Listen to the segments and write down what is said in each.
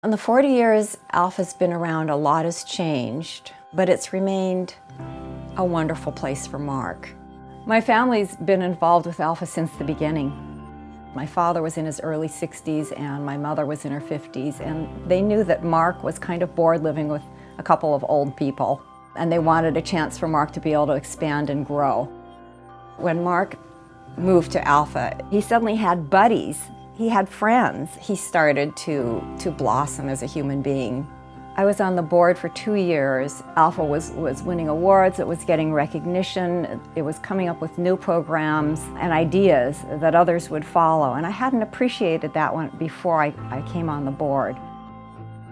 In the 40 years Alpha's been around, a lot has changed, but it's remained a wonderful place for Mark. My family's been involved with Alpha since the beginning. My father was in his early 60s and my mother was in her 50s, and they knew that Mark was kind of bored living with a couple of old people, and they wanted a chance for Mark to be able to expand and grow. When Mark moved to Alpha, he suddenly had buddies. He had friends. He started to blossom as a human being. I was on the board for 2 years. Alpha was winning awards, it was getting recognition, it was coming up with new programs and ideas that others would follow, and I hadn't appreciated that one before I came on the board.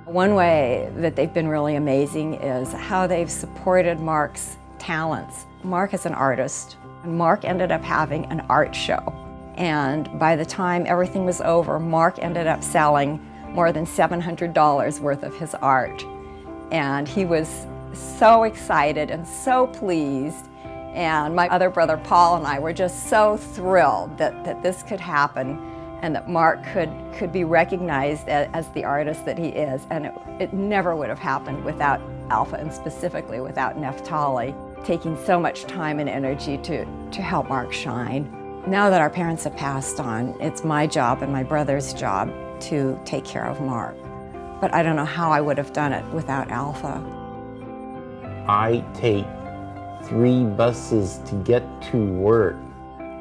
One way that they've been really amazing is how they've supported Mark's talents. Mark is an artist, and Mark ended up having an art show. And by the time everything was over, Mark ended up selling more than $700 worth of his art. And he was so excited and so pleased. And my other brother Paul and I were just so thrilled that this could happen and that Mark could be recognized as the artist that he is. And it never would have happened without Alpha, and specifically without Neftali taking so much time and energy to help Mark shine. Now that our parents have passed on, it's my job and my brother's job to take care of Mark. But I don't know how I would have done it without Alpha. I take 3 buses to get to work.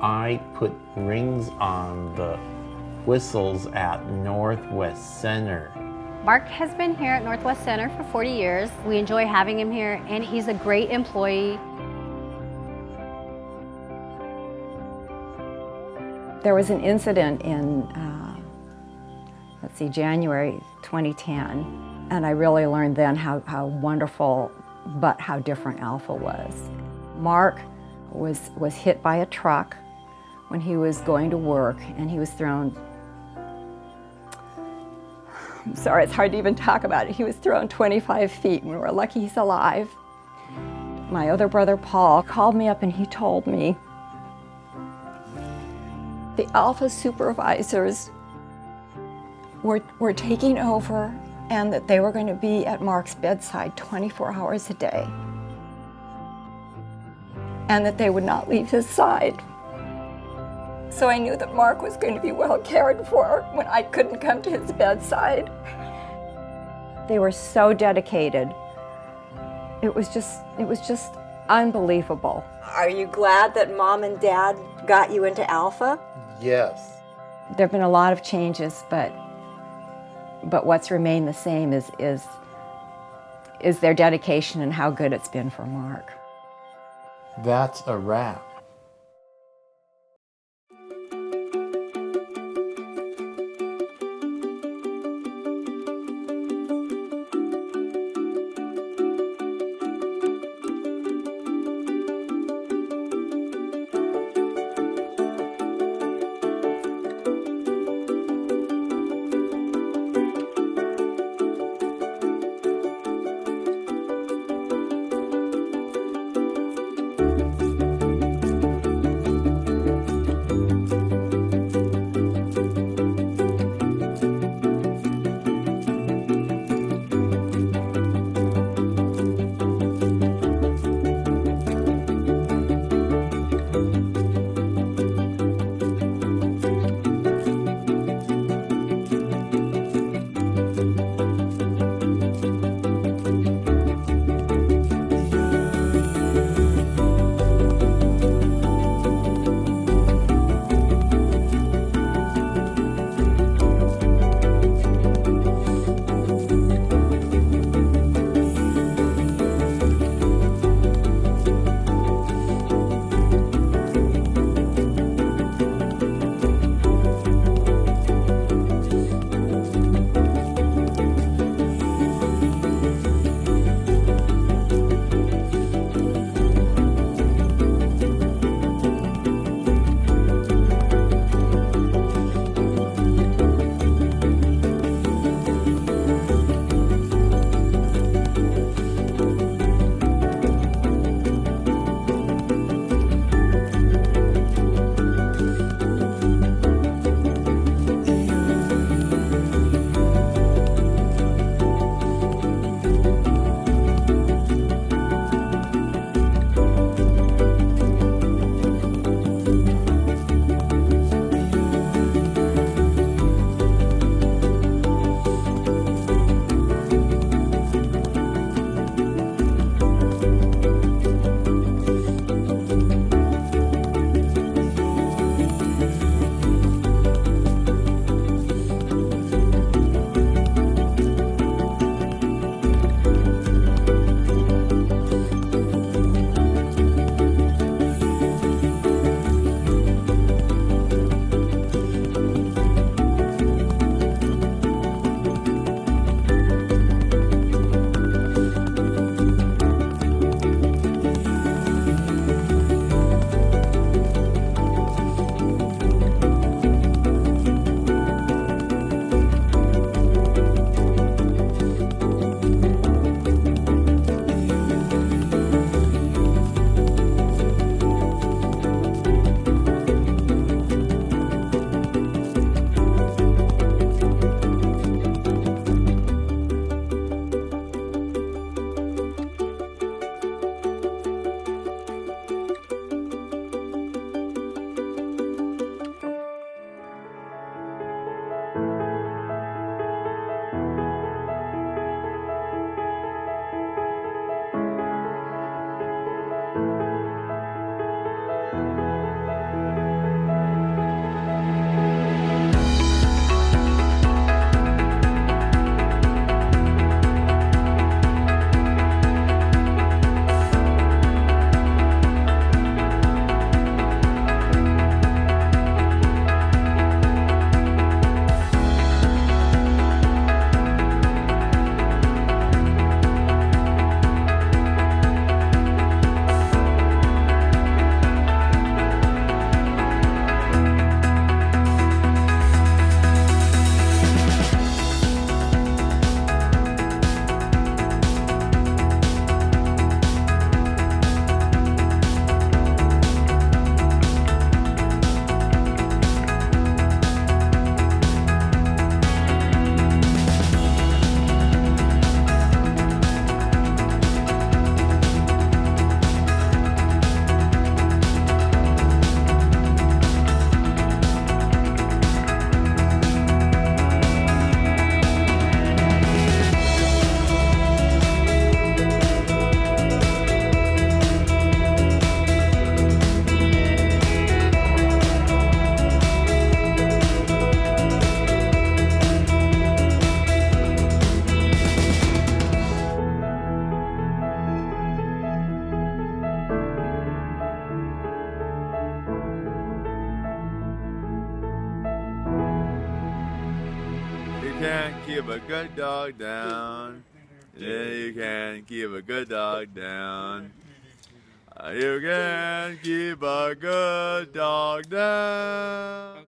I put rings on the whistles at Northwest Center. Mark has been here at Northwest Center for 40 years. We enjoy having him here, and he's a great employee. There was an incident in, January 2010, and I really learned then how wonderful, but how different Alpha was. Mark was hit by a truck when he was going to work, and he was thrown, I'm sorry, it's hard to even talk about it. He was thrown 25 feet, and we were lucky he's alive. My other brother Paul called me up and he told me the Alpha supervisors were taking over, and that they were going to be at Mark's bedside 24 hours a day, and that they would not leave his side. So I knew that Mark was going to be well cared for when I couldn't come to his bedside. They were so dedicated. It was just unbelievable. Are you glad that Mom and Dad got you into Alpha? Yes. There have been a lot of changes, but what's remained the same is their dedication and how good it's been for Mark. That's a wrap. can't keep a good dog down. You can't keep a good dog down. You can't keep a good dog down.